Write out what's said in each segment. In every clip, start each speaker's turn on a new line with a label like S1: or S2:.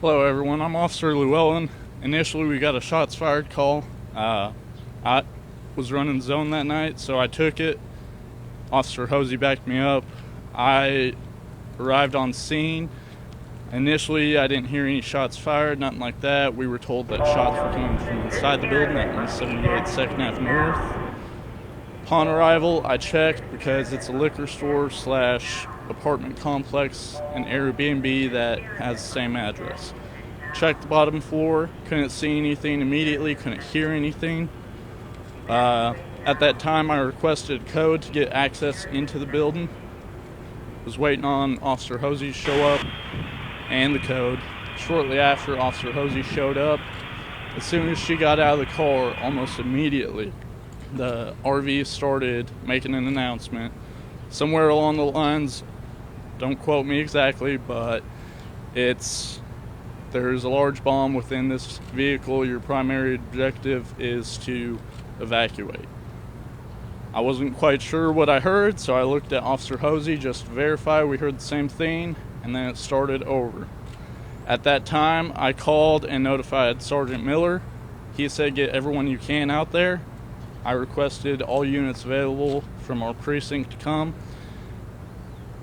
S1: Hello everyone, I'm Officer Luellen. Initially we got a shots fired call. I was running zone that night, so I took it. Officer Hosey backed me up. I arrived on scene. Initially I didn't hear any shots fired, nothing like that. We were told that shots were coming from inside the building at 178 2nd Ave North. Upon arrival, I checked because it's a liquor store slash apartment complex, an Airbnb that has the same address. Checked the bottom floor, couldn't see anything immediately, couldn't hear anything. At that time, I requested a code to get access into the building. Was waiting on Officer Hosey to show up and the code. Shortly after Officer Hosey showed up, as soon as she got out of the car, almost immediately, the RV started making an announcement. Somewhere along the lines, don't quote me exactly, but there's a large bomb within this vehicle. Your primary objective is to evacuate. I wasn't quite sure what I heard, so I looked at Officer Hosey just to verify we heard the same thing, and then it started over. At that time, I called and notified Sergeant Miller. He said, get everyone you can out there. I requested all units available from our precinct to come.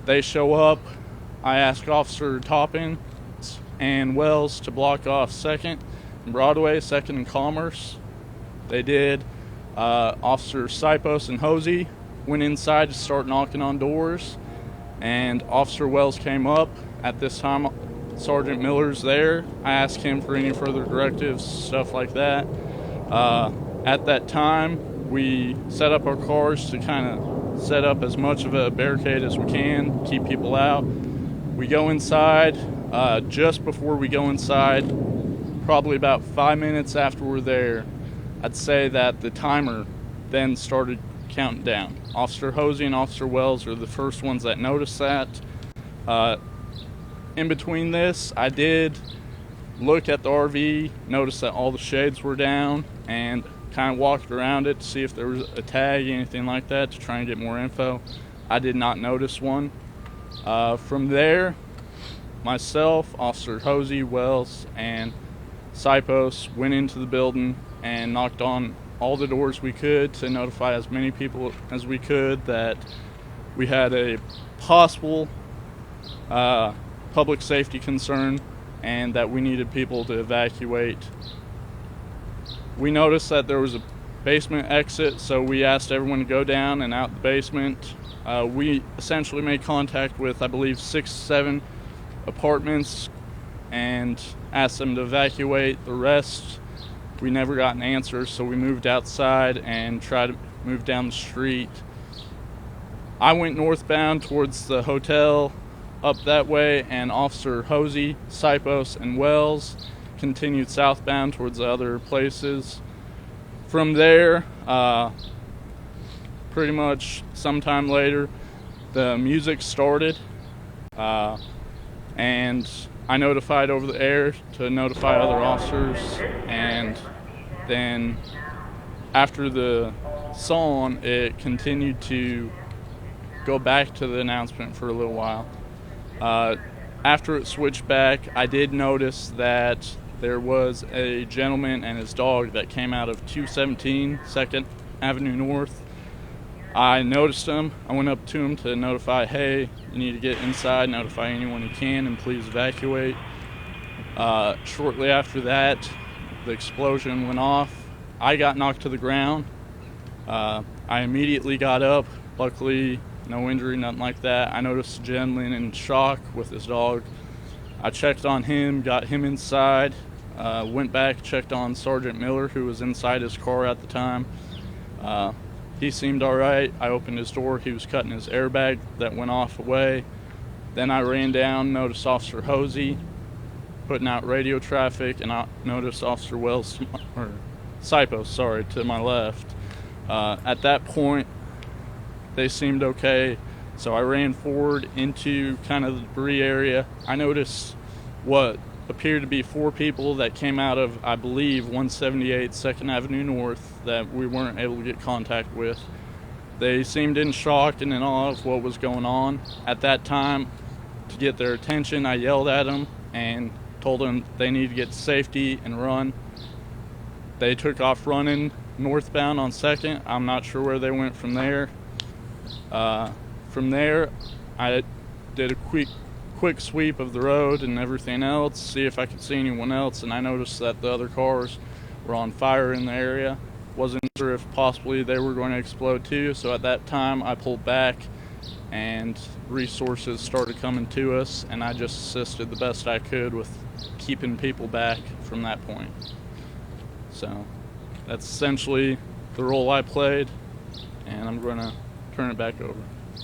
S1: They show up. I asked Officer Toppin and Wells to block off 2nd and Broadway, 2nd and Commerce. They did. Officer Sipos and Hosey went inside to start knocking on doors, and Officer Wells came up. At this time, Sergeant Miller's there. I asked him for any further directives, stuff like that. At that time, we set up our cars to kind of set up as much of a barricade as we can, keep people out. We go inside. Just before we go inside, probably about 5 minutes after we're there, I'd say that the timer then started counting down. Officer Hosey and Officer Wells are the first ones that noticed that. In between this, I did look at the RV, noticed that all the shades were down, and kind of walked around it to see if there was a tag, anything like that, to try and get more info. I did not notice one. From there, myself, Officer Hosey, Wells, and Sipos went into the building and knocked on all the doors we could to notify as many people as we could that we had a possible public safety concern and that we needed people to evacuate. We noticed that there was a basement exit, so we asked everyone to go down and out the basement. We essentially made contact with, I believe, 6-7 apartments and asked them to evacuate. The rest, we never got an answer, so we moved outside and tried to move down the street. I went northbound towards the hotel up that way, and Officer Hosey, Sipos, and Wells continued southbound towards the other places. From there, pretty much sometime later, the music started, and I notified over the air to notify other officers, and then after the song, it continued to go back to the announcement for a little while. After it switched back, I did notice that there was a gentleman and his dog that came out of 217 2nd Avenue North. I noticed him. I went up to him to notify, hey, you need to get inside, notify anyone you can, and please evacuate. Shortly after that, the explosion went off. I got knocked to the ground. I immediately got up. Luckily, no injury, nothing like that. I noticed a gentleman in shock with his dog. I checked on him, got him inside, went back, checked on Sergeant Miller, who was inside his car at the time. He seemed all right. I opened his door. He was cutting his airbag that went off away. Then I ran down, noticed Officer Hosey putting out radio traffic, and I noticed Officer Wells, or Sipos, to my left. At that point, they seemed okay, so I ran forward into kind of the debris area. I noticed what appeared to be 4 people that came out of, I believe, 178 2nd Avenue North that we weren't able to get contact with. They seemed in shock and in awe of what was going on. At that time, to get their attention, I yelled at them and told them they need to get to safety and run. They took off running northbound on 2nd. I'm not sure where they went from there. From there, I did a quick sweep of the road and everything else, see if I could see anyone else, and I noticed that the other cars were on fire in the area. Wasn't sure if possibly they were going to explode too, so at that time I pulled back and resources started coming to us, and I just assisted the best I could with keeping people back from that point. So that's essentially the role I played, and I'm going to turn it back over.